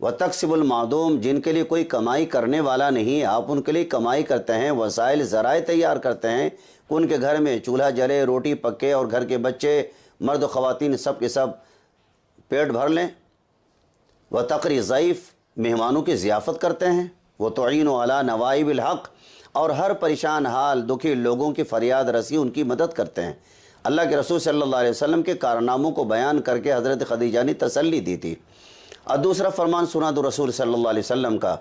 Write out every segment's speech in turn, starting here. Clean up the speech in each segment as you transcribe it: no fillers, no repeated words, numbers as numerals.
و تکسب المعدوم، جن کے لیے کوئی کمائی کرنے والا نہیں، آپ ان کے لیے کمائی کرتے ہیں، وسائل ذرائع تیار کرتے ہیں کہ ان کے گھر میں چولہا جلے، روٹی پکے، اور گھر کے بچے مرد و خواتین سب کے سب پیٹ بھر لیں۔ و تقری ضیف، مہمانوں کی ضیافت کرتے ہیں۔ وہ تعین علی نوائب الحق، اور ہر پریشان حال دکھی لوگوں کی فریاد رسی ان کی مدد کرتے ہیں۔ اللہ کے رسول صلی اللہ علیہ وسلم کے کارناموں کو بیان کر کے حضرت خدیجہ نے تسلی دی تھی۔ اور دوسرا فرمان سنا دو رسول صلی اللہ علیہ وسلم کا،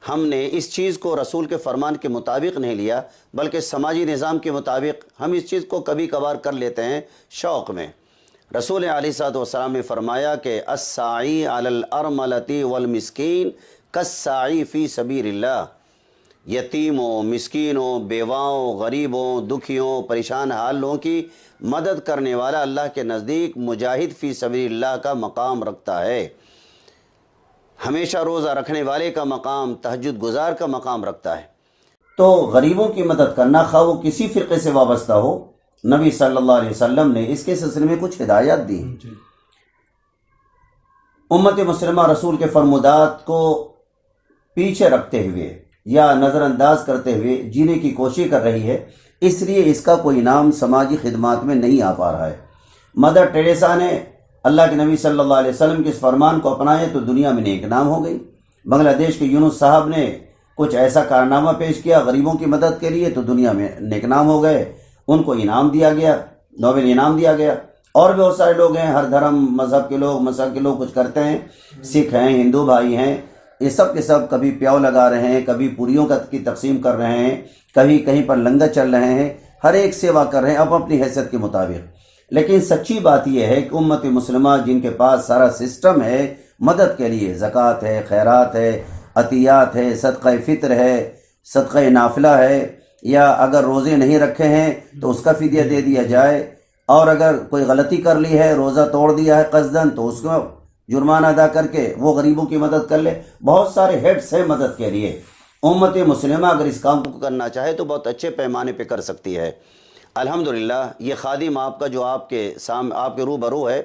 ہم نے اس چیز کو رسول کے فرمان کے مطابق نہیں لیا بلکہ سماجی نظام کے مطابق ہم اس چیز کو کبھی کبھار کر لیتے ہیں شوق میں۔ رسول علیہ الصلوۃ والسلام نے فرمایا کہ الساعی علی الارملۃ والمسکین کالساعی فی سبیل اللہ، یتیموں، مسکینوں، بیواؤں، غریبوں، دکھیوں، پریشان حال لوگوں کی مدد کرنے والا اللہ کے نزدیک مجاہد فی سبیل اللہ کا مقام رکھتا ہے، ہمیشہ روزہ رکھنے والے کا مقام، تہجد گزار کا مقام رکھتا ہے۔ تو غریبوں کی مدد کرنا، خواہ وہ کسی فرقے سے وابستہ ہو، نبی صلی اللہ علیہ وسلم نے اس کے سلسلے میں کچھ ہدایات دی۔ امت مسلمہ رسول کے فرمودات کو پیچھے رکھتے ہوئے یا نظر انداز کرتے ہوئے جینے کی کوشش کر رہی ہے، اس لیے اس کا کوئی نام سماجی خدمات میں نہیں آ پا رہا ہے۔ مدر ٹریسا نے اللہ کے نبی صلی اللہ علیہ وسلم کے اس فرمان کو اپنایا تو دنیا میں نیک نام ہو گئی۔ بنگلہ دیش کے یونس صاحب نے کچھ ایسا کارنامہ پیش کیا غریبوں کی مدد کے لیے تو دنیا میں نیک نام ہو گئے، ان کو انعام دیا گیا، نوبل انعام دیا گیا۔ اور بھی بہت سارے لوگ ہیں، ہر دھرم مذہب کے لوگ، مذہب کے لوگ کچھ کرتے ہیں، سکھ ہیں، ہندو بھائی ہیں، یہ سب کے سب کبھی پیاؤ لگا رہے ہیں، کبھی پوریوں کی تقسیم کر رہے ہیں، کبھی کہیں پر لنگر چل رہے ہیں، ہر ایک سیوا کر رہے ہیں اپنی حیثیت کے مطابق۔ لیکن سچی بات یہ ہے کہ امت مسلمہ جن کے پاس سارا سسٹم ہے مدد کے لیے، زکوٰۃ ہے، خیرات ہے، عطیات ہے، صدقہ فطر ہے، صدقہ نافلہ ہے، یا اگر روزے نہیں رکھے ہیں تو اس کا فدیہ دے دیا جائے، اور اگر کوئی غلطی کر لی ہے، روزہ توڑ دیا ہے قصداً، تو اس کو جرمانہ ادا کر کے وہ غریبوں کی مدد کر لے۔ بہت سارے ہیڈس ہیں مدد کے لیے۔ امت مسلمہ اگر اس کام کو کرنا چاہے تو بہت اچھے پیمانے پہ کر سکتی ہے۔ الحمدللہ یہ خادم آپ کا جو آپ کے روبرو ہے،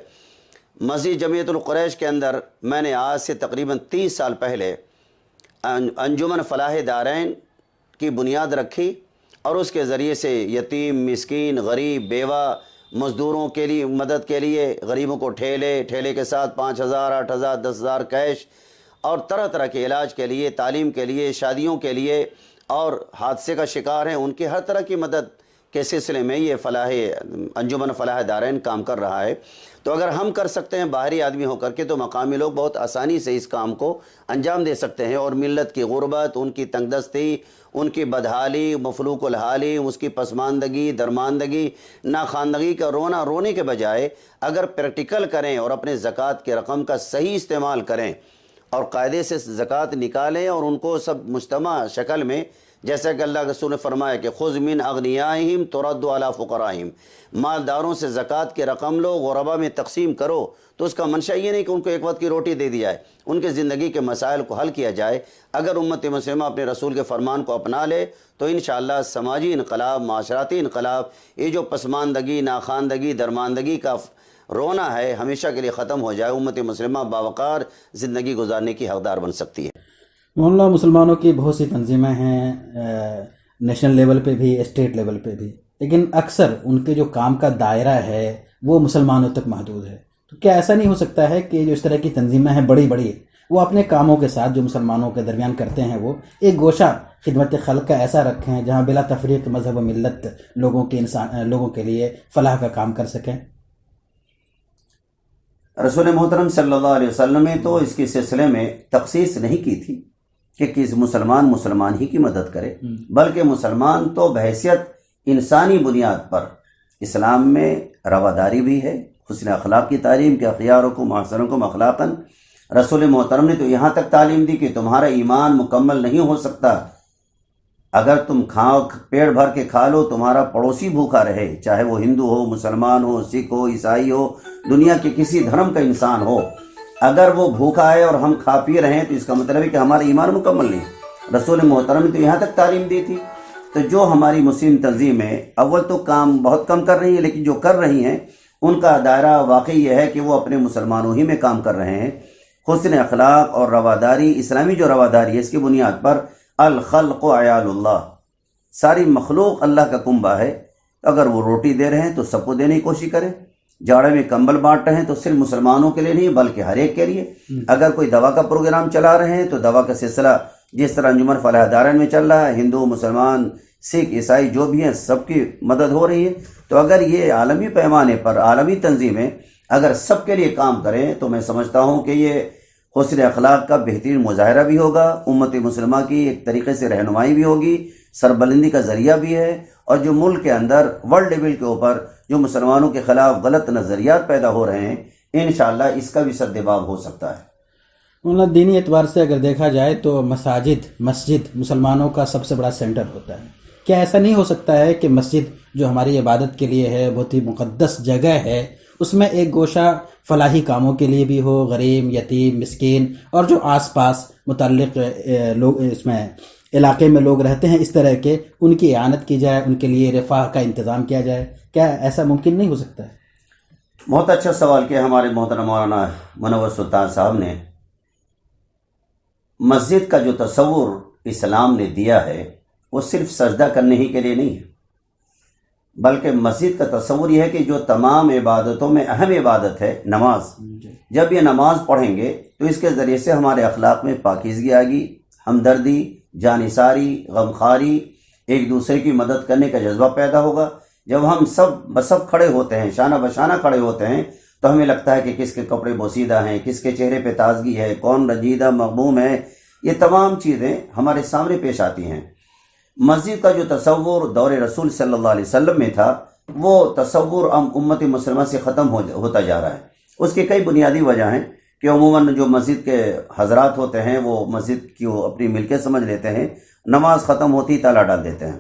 مسجد جمعیت القریش کے اندر میں نے آج سے تقریباً 30 سال پہلے انجمن فلاح دارین کی بنیاد رکھی، اور اس کے ذریعے سے یتیم، مسکین، غریب، بیوہ، مزدوروں کے لیے مدد کے لیے، غریبوں کو ٹھیلے کے ساتھ 5,000، 8,000، 10,000 کیش، اور طرح طرح کے علاج کے لیے، تعلیم کے لیے، شادیوں کے لیے، اور حادثے کا شکار ہیں ان کی ہر طرح کی مدد کے سلسلے میں یہ انجمن فلاح دارین کام کر رہا ہے۔ تو اگر ہم کر سکتے ہیں باہری آدمی ہو کر کے، تو مقامی لوگ بہت آسانی سے اس کام کو انجام دے سکتے ہیں، اور ملت کی غربت، ان کی تنگ دستی، ان کی بدحالی، مفلوق الحالی، اس کی پسماندگی، درماندگی، ناخواندگی کا رونے کے بجائے اگر پریکٹیکل کریں اور اپنے زکوٰۃ کے رقم کا صحیح استعمال کریں اور قاعدے سے زکوٰۃ نکالیں، اور ان کو سب مجتمع شکل میں، جیسا کہ اللہ کے رسول نے فرمایا کہ خذ من اغنیائہم ترد علی فقرائہم، مالداروں سے زکوٰۃ کی رقم لو، غربا میں تقسیم کرو۔ تو اس کا منشا یہ نہیں کہ ان کو ایک وقت کی روٹی دے دی جائے، ان کے زندگی کے مسائل کو حل کیا جائے۔ اگر امت مسلمہ اپنے رسول کے فرمان کو اپنا لے تو انشاءاللہ سماجی انقلاب، معاشرتی انقلاب، یہ جو پسماندگی، ناخواندگی، درماندگی کا رونا ہے، ہمیشہ کے لیے ختم ہو جائے۔ امت مسلمہ باوقار زندگی گزارنے کی حقدار بن سکتی ہے۔ مولانا مسلمانوں کی بہت سی تنظیمیں ہیں، نیشنل لیول پہ بھی، اسٹیٹ لیول پہ بھی، لیکن اکثر ان کے جو کام کا دائرہ ہے وہ مسلمانوں تک محدود ہے۔ تو کیا ایسا نہیں ہو سکتا ہے کہ جو اس طرح کی تنظیمیں ہیں بڑی بڑی، وہ اپنے کاموں کے ساتھ جو مسلمانوں کے درمیان کرتے ہیں وہ ایک گوشہ خدمت خلق کا ایسا رکھیں جہاں بلا تفریق مذہب و ملت لوگوں کے لیے فلاح کا کام کر سکیں؟ رسول محترم صلی اللہ علیہ وسلم نے تو اس کے سلسلے میں تخصیص نہیں کی تھی کہ کس مسلمان ہی کی مدد کرے، بلکہ مسلمان تو بحیثیت انسانی بنیاد پر اسلام میں رواداری بھی ہے، حسن اخلاق کی تعلیم کہ اخیارکم احسنکم اخلاقا۔ رسول محترم نے تو یہاں تک تعلیم دی کہ تمہارا ایمان مکمل نہیں ہو سکتا اگر تم پیڑ بھر کے کھا لو، تمہارا پڑوسی بھوکا رہے، چاہے وہ ہندو ہو، مسلمان ہو، سکھ ہو، عیسائی ہو، دنیا کے کسی دھرم کا انسان ہو، اگر وہ بھوکا ہے اور ہم کھا پی رہے ہیں تو اس کا مطلب ہے کہ ہمارا ایمان مکمل نہیں۔ رسول محترم نے تو یہاں تک تعلیم دی تھی۔ تو جو ہماری مسلم تنظیمیں اول تو کام بہت کم کر رہی ہیں، لیکن جو کر رہی ہیں ان کا دائرہ واقعی یہ ہے کہ وہ اپنے مسلمانوں ہی میں کام کر رہے ہیں۔ حسن اخلاق اور رواداری، اسلامی جو رواداری ہے اس کی بنیاد پر الخلق عیال اللہ، ساری مخلوق اللہ کا کنبہ ہے۔ اگر وہ روٹی دے رہے ہیں تو سب کو دینے کی کوشش کریں، جاڑے میں کمبل بانٹ رہے ہیں تو صرف مسلمانوں کے لیے نہیں بلکہ ہر ایک کے لیے۔ اگر کوئی دوا کا پروگرام چلا رہے ہیں تو دوا کا سلسلہ جس طرح انجمن فلاح دارین میں چل رہا ہے، ہندو مسلمان سکھ عیسائی جو بھی ہیں سب کی مدد ہو رہی ہے، تو اگر یہ عالمی پیمانے پر عالمی تنظیمیں اگر سب کے لیے کام کریں تو میں سمجھتا ہوں کہ یہ حسن اخلاق کا بہترین مظاہرہ بھی ہوگا، امت مسلمہ کی ایک طریقے سے رہنمائی بھی ہوگی، سربلندی کا ذریعہ بھی ہے، اور جو ملک کے اندر ورلڈ لیول کے اوپر جو مسلمانوں کے خلاف غلط نظریات پیدا ہو رہے ہیں انشاءاللہ اس کا بھی سدباب ہو سکتا ہے۔ مولانا دینی اعتبار سے اگر دیکھا جائے تو مسجد مسلمانوں کا سب سے بڑا سینٹر ہوتا ہے، کیا ایسا نہیں ہو سکتا ہے کہ مسجد جو ہماری عبادت کے لیے ہے، بہت ہی مقدس جگہ ہے، اس میں ایک گوشہ فلاحی کاموں کے لیے بھی ہو، غریب یتیم مسکین اور جو آس پاس متعلق لوگ اس میں علاقے میں لوگ رہتے ہیں اس طرح کے، ان کی اعانت کی جائے، ان کے لیے رفاہ کا انتظام کیا جائے، کیا ایسا ممکن نہیں ہو سکتا ہے؟ بہت اچھا سوال کیا ہمارے محترم مولانا منور سلطان صاحب نے۔ مسجد کا جو تصور اسلام نے دیا ہے وہ صرف سجدہ کرنے ہی کے لیے نہیں ہے، بلکہ مسجد کا تصور یہ ہے کہ جو تمام عبادتوں میں اہم عبادت ہے نماز، جب یہ نماز پڑھیں گے تو اس کے ذریعے سے ہمارے اخلاق میں پاکیزگی آئے گی، ہمدردی، جانثاری، غمخواری، ایک دوسرے کی مدد کرنے کا جذبہ پیدا ہوگا۔ جب ہم سب بصف کھڑے ہوتے ہیں، شانہ بشانہ کھڑے ہوتے ہیں، تو ہمیں لگتا ہے کہ کس کے کپڑے بوسیدہ ہیں، کس کے چہرے پہ تازگی ہے، کون رنجیدہ مغموم ہے، یہ تمام چیزیں ہمارے سامنے پیش آتی ہیں۔ مسجد کا جو تصور دور رسول صلی اللہ علیہ وسلم میں تھا وہ تصور امت مسلمہ سے ختم ہوتا جا رہا ہے۔ اس کی کئی بنیادی وجہ ہیں کہ عموماً جو مسجد کے حضرات ہوتے ہیں وہ مسجد کی اپنی ملکیت سمجھ لیتے ہیں، نماز ختم ہوتی تالا ڈال دیتے ہیں،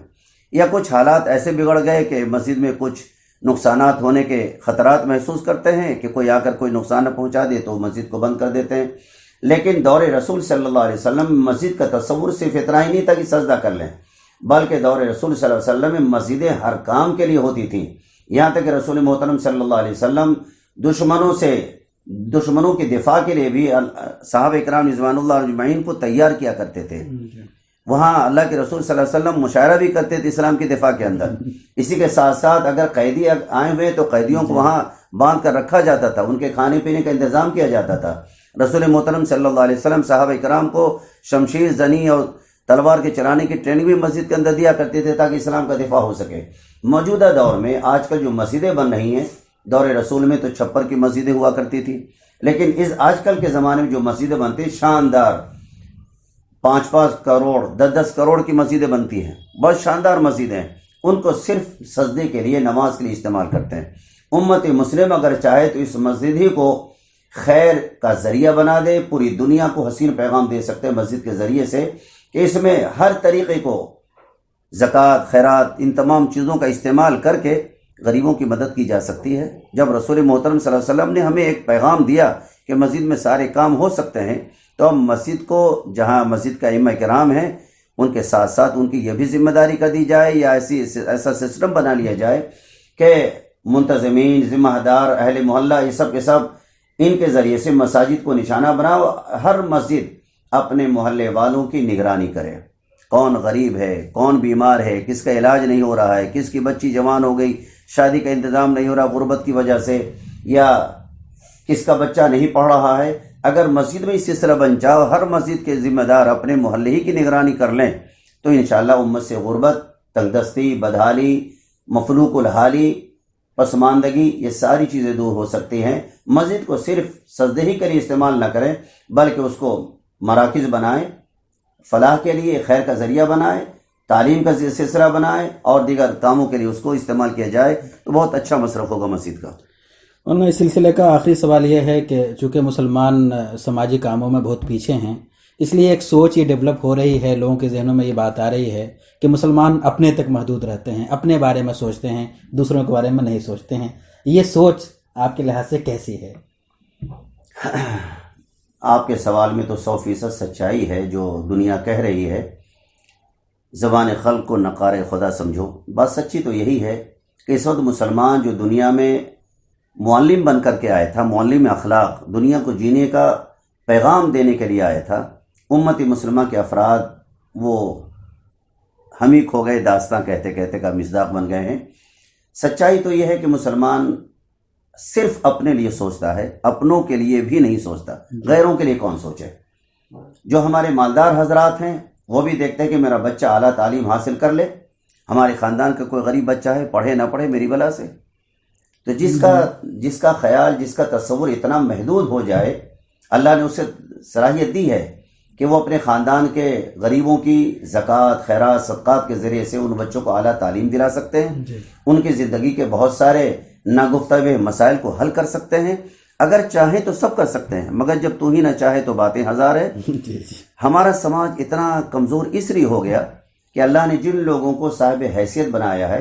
یا کچھ حالات ایسے بگڑ گئے کہ مسجد میں کچھ نقصانات ہونے کے خطرات محسوس کرتے ہیں کہ کوئی آ کر کوئی نقصان نہ پہنچا دے تو مسجد کو بند کر دیتے ہیں۔ لیکن دور رسول صلی اللہ علیہ وسلم میں مسجد کا تصور صرف اتنا ہی نہیں تھا کہ سجدہ کر لیں، بلکہ دور رسول صلی اللہ علیہ وسلم میں مسجدیں ہر کام کے لیے ہوتی تھیں، یہاں تک کہ رسول محترم صلی اللہ علیہ وسلم دشمنوں کے دفاع کے لیے بھی صحابہ اکرام رضوان اللہ اجمعین کو تیار کیا کرتے تھے۔ وہاں اللہ کے رسول صلی اللہ علیہ وسلم مشاعرہ بھی کرتے تھے اسلام کے دفاع کے اندر۔ اسی کے ساتھ ساتھ اگر قیدی آئے ہوئے تو قیدیوں کو وہاں باندھ کر رکھا جاتا تھا، ان کے کھانے پینے کا انتظام کیا جاتا تھا۔ رسول محترم صلی اللہ علیہ وسلم صحابہ اکرام کو شمشیر زنی اور تلوار کے چلانے کی ٹریننگ بھی مسجد کے اندر دیا کرتے تھے تاکہ اسلام کا دفاع ہو سکے۔ موجودہ دور میں آج کل جو مسجدیں بن رہی ہیں، دور رسول میں تو چھپر کی مسجدیں ہوا کرتی تھی، لیکن آج کل کے زمانے میں جو مسجدیں بنتی ہیں شاندار 5-5 کروڑ 10-10 کروڑ کی مسجدیں بنتی ہیں، بہت شاندار مسجدیں ہیں، ان کو صرف سجدے کے لیے نماز کے لیے استعمال کرتے ہیں۔ امت مسلم اگر چاہے تو اس مسجد ہی کو خیر کا ذریعہ بنا دے، پوری دنیا کو حسین پیغام دے سکتے ہیں مسجد کے ذریعے سے کہ اس میں ہر طریقے کو زکوٰۃ، خیرات، ان تمام چیزوں کا استعمال کر کے غریبوں کی مدد کی جا سکتی ہے۔ جب رسول محترم صلی اللہ علیہ وسلم نے ہمیں ایک پیغام دیا کہ مسجد میں سارے کام ہو سکتے ہیں، تو اب مسجد کو جہاں مسجد کا ائمہ کرام ہیں ان کے ساتھ ساتھ ان کی یہ بھی ذمہ داری کر دی جائے یا ایسا سسٹم بنا لیا جائے کہ منتظمین، ذمہ دار، اہل محلہ، یہ سب کے سب ان کے ذریعے سے مساجد کو نشانہ بناؤ، ہر مسجد اپنے محلے والوں کی نگرانی کرے، کون غریب ہے، کون بیمار ہے، کس کا علاج نہیں ہو رہا ہے، کس کی بچی جوان ہو گئی، شادی کا انتظام نہیں ہو رہا غربت کی وجہ سے، یا کس کا بچہ نہیں پڑھ رہا ہے۔ اگر مسجد میں اس سلسلہ بن جاؤ، ہر مسجد کے ذمہ دار اپنے محلے ہی کی نگرانی کر لیں تو انشاءاللہ امت سے غربت، تنگدستی، بدحالی، مفلوق الحالی، پسماندگی، یہ ساری چیزیں دور ہو سکتی ہیں۔ مسجد کو صرف سجدے ہی کے لیے استعمال نہ کریں بلکہ اس کو مراکز بنائیں، فلاح کے لیے خیر کا ذریعہ بنائیں، تعلیم کا سلسلہ بنائیں اور دیگر کاموں کے لیے اس کو استعمال کیا جائے تو بہت اچھا مصرف ہوگا مسجد کا۔ اور اس سلسلے کا آخری سوال یہ ہے کہ چونکہ مسلمان سماجی کاموں میں بہت پیچھے ہیں، اس لیے ایک سوچ یہ ڈیولپ ہو رہی ہے، لوگوں کے ذہنوں میں یہ بات آ رہی ہے کہ مسلمان اپنے تک محدود رہتے ہیں، اپنے بارے میں سوچتے ہیں، دوسروں کے بارے میں نہیں سوچتے ہیں۔ یہ سوچ آپ کے لحاظ سے کیسی ہے؟ آپ کے سوال میں تو 100% سچائی ہے جو دنیا کہہ رہی ہے، زبان خلق کو نقار خدا سمجھو۔ بات سچی تو یہی ہے کہ اس وقت مسلمان جو دنیا میں معلم بن کر کے آیا تھا، معلم اخلاق، دنیا کو جینے کا پیغام دینے کے لیے آیا تھا۔ امت مسلمہ کے افراد وہ ہم ہی کھو گئے داستان کہتے کہتے کا مصداق بن گئے ہیں۔ سچائی تو یہ ہے کہ مسلمان صرف اپنے لیے سوچتا ہے، اپنوں کے لیے بھی نہیں سوچتا، غیروں کے لیے کون سوچے۔ جو ہمارے مالدار حضرات ہیں وہ بھی دیکھتے ہیں کہ میرا بچہ اعلیٰ تعلیم حاصل کر لے، ہمارے خاندان کا کوئی غریب بچہ ہے پڑھے نہ پڑھے میری بلا سے۔ تو جس کا خیال، جس کا تصور اتنا محدود ہو جائے، اللہ نے اسے صلاحیت دی ہے کہ وہ اپنے خاندان کے غریبوں کی زکوٰۃ، خیرات، صدقات کے ذریعے سے ان بچوں کو اعلیٰ تعلیم دلا سکتے ہیں، ان کی زندگی کے بہت سارے ناگفتہ ہوئے مسائل کو حل کر سکتے ہیں۔ اگر چاہیں تو سب کر سکتے ہیں، مگر جب تو ہی نہ چاہے تو باتیں ہزار ہے۔ ہمارا سماج اتنا کمزور اس لیے ہو گیا کہ اللہ نے جن لوگوں کو صاحب حیثیت بنایا ہے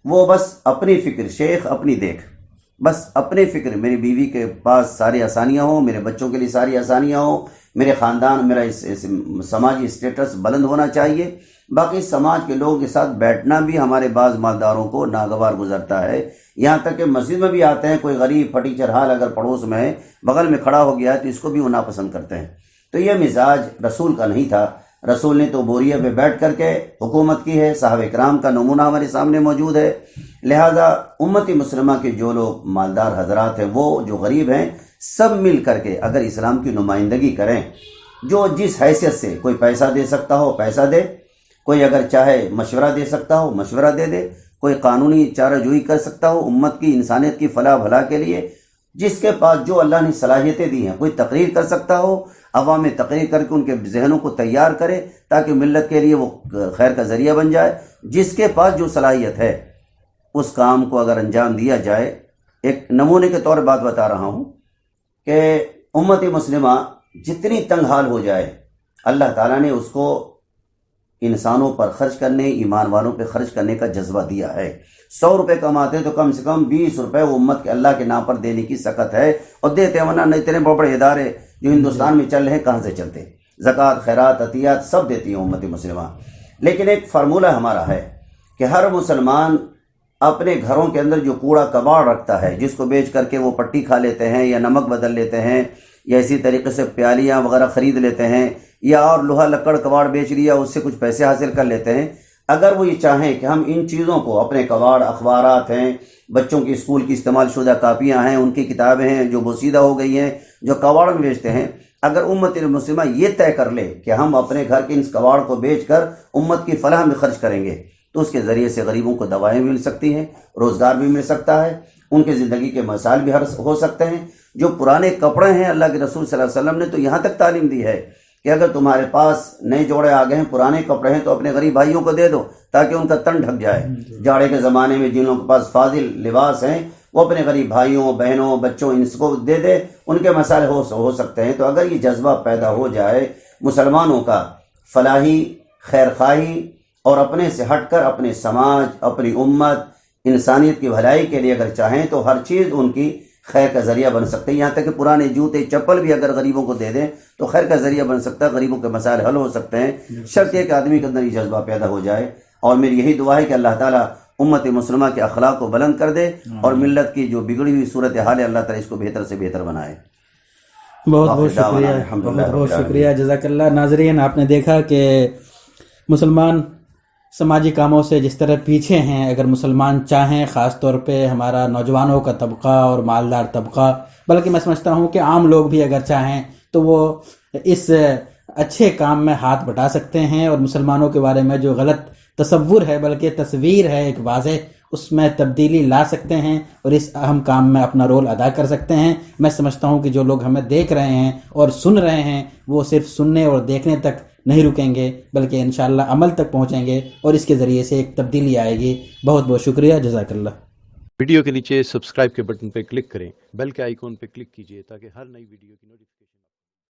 وہ بس اپنی فکر، شیخ اپنی دیکھ، بس اپنی فکر، میری بیوی کے پاس ساری آسانیاں ہوں، میرے بچوں کے لیے ساری آسانیاں ہوں، میرے خاندان، میرا سماجی اسٹیٹس بلند ہونا چاہیے۔ باقی سماج کے لوگوں کے ساتھ بیٹھنا بھی ہمارے بعض مالداروں کو ناگوار گزرتا ہے، یہاں تک کہ مسجد میں بھی آتے ہیں، کوئی غریب پھٹی چرحال اگر پڑوس میں ہے، بغل میں کھڑا ہو گیا ہے تو اس کو بھی وہ ناپسند کرتے ہیں۔ تو یہ مزاج رسول کا نہیں تھا۔ رسول نے تو بوریہ پہ بیٹھ کر کے حکومت کی ہے، صحابہ کرام کا نمونہ ہمارے سامنے موجود ہے۔ لہذا امت مسلمہ کے جو لوگ مالدار حضرات ہیں، وہ جو غریب ہیں، سب مل کر کے اگر اسلام کی نمائندگی کریں، جو جس حیثیت سے، کوئی پیسہ دے سکتا ہو پیسہ دے، کوئی اگر چاہے مشورہ دے سکتا ہو مشورہ دے دے، کوئی قانونی چارہ جوئی کر سکتا ہو امت کی، انسانیت کی فلاح بھلا کے لیے، جس کے پاس جو اللہ نے صلاحیتیں دی ہیں، کوئی تقریر کر سکتا ہو، عوام میں تقریر کر کے ان کے ذہنوں کو تیار کرے تاکہ ملت کے لیے وہ خیر کا ذریعہ بن جائے، جس کے پاس جو صلاحیت ہے اس کام کو اگر انجام دیا جائے۔ ایک نمونے کے طور بات بتا رہا ہوں کہ امت مسلمہ جتنی تنگ حال ہو جائے، اللہ تعالیٰ نے اس کو انسانوں پر خرچ کرنے، ایمان والوں پہ خرچ کرنے کا جذبہ دیا ہے۔ 100 روپے کماتے تو کم سے کم 20 روپے وہ امت کے اللہ کے نام پر دینے کی سخت ہے، اور دیتے ہیں، ورنہ اتنے بڑے بڑے ادارے جو ہندوستان میں چل رہے ہیں کہاں سے چلتے؟ زکوٰۃ، خیرات، عطیات سب دیتی ہیں امت مسلمہ۔ لیکن ایک فارمولہ ہمارا ہے کہ ہر مسلمان اپنے گھروں کے اندر جو کوڑا کباڑ رکھتا ہے، جس کو بیچ کر کے وہ پٹی کھا لیتے ہیں یا نمک بدل لیتے ہیں یا اسی طریقے سے پیالیاں وغیرہ خرید لیتے ہیں یا اور لوہا لکڑ کباڑ بیچ لیا، اس سے کچھ پیسے حاصل کر لیتے ہیں۔ اگر وہ یہ چاہیں کہ ہم ان چیزوں کو، اپنے کباڑ، اخبارات ہیں، بچوں کی اسکول کی استعمال شدہ کاپیاں ہیں، ان کی کتابیں ہیں جو بوسیدہ ہو گئی ہیں، جو کباڑ میں بیچتے ہیں، اگر امت مسلمہ یہ طے کر لے کہ ہم اپنے گھر کے ان کباڑ کو بیچ کر امت کی فلاح میں خرچ کریں گے، تو اس کے ذریعے سے غریبوں کو دوائیں بھی مل سکتی ہیں، روزگار بھی مل سکتا ہے، ان کے زندگی کے مسائل بھی حل ہو سکتے ہیں۔ جو پرانے کپڑے ہیں، اللہ کے رسول صلی اللہ علیہ وسلم نے تو یہاں تک تعلیم دی ہے کہ اگر تمہارے پاس نئے جوڑے آ گئے ہیں، پرانے کپڑے ہیں، تو اپنے غریب بھائیوں کو دے دو تاکہ ان کا تن ڈھک جائے۔ جاڑے کے زمانے میں جن لوگوں کے پاس فاضل لباس ہیں، وہ اپنے غریب بھائیوں، بہنوں، بچوں، ان کو دے دے، ان کے مسائل ہو سکتے ہیں۔ تو اگر یہ جذبہ پیدا ہو جائے مسلمانوں کا فلاحی، خیر خواہی، اور اپنے سے ہٹ کر اپنے سماج، اپنی امت، انسانیت کی بھلائی کے لیے اگر چاہیں تو ہر چیز ان کی خیر کا ذریعہ بن سکتے ہیں۔ یہاں تک کہ پرانے جوتے چپل بھی اگر غریبوں کو دے دیں تو خیر کا ذریعہ بن سکتا ہے، غریبوں کے مسائل حل ہو سکتے ہیں، شرط یہ کہ آدمی کے اندر یہ جذبہ پیدا ہو جائے۔ اور میری یہی دعا ہے کہ اللہ تعالیٰ امت مسلمہ کے اخلاق کو بلند کر دے اور ملت کی جو بگڑی ہوئی صورتحال ہے، اللہ تعالیٰ اس کو بہتر سے بہتر بنائے۔ بہت بہت شکریہ، بہت بہت شکریہ، جزاک اللہ۔ ناظرین، آپ نے دیکھا کہ مسلمان سماجی کاموں سے جس طرح پیچھے ہیں، اگر مسلمان چاہیں، خاص طور پہ ہمارا نوجوانوں کا طبقہ اور مالدار طبقہ، بلکہ میں سمجھتا ہوں کہ عام لوگ بھی اگر چاہیں تو وہ اس اچھے کام میں ہاتھ بٹا سکتے ہیں، اور مسلمانوں کے بارے میں جو غلط تصور ہے، بلکہ تصویر ہے ایک واضح، اس میں تبدیلی لا سکتے ہیں اور اس اہم کام میں اپنا رول ادا کر سکتے ہیں۔ میں سمجھتا ہوں کہ جو لوگ ہمیں دیکھ رہے ہیں اور سن رہے ہیں، وہ صرف سننے اور دیکھنے تک نہیں رکیں گے، بلکہ انشاءاللہ عمل تک پہنچیں گے اور اس کے ذریعے سے ایک تبدیلی آئے گی۔ بہت بہت شکریہ، جزاک اللہ۔ ویڈیو کے نیچے سبسکرائب کے بٹن پہ کلک کریں، بیل کے آئیکن پہ کلک کیجئے تاکہ ہر نئی ویڈیو کی نوٹیفیکیشن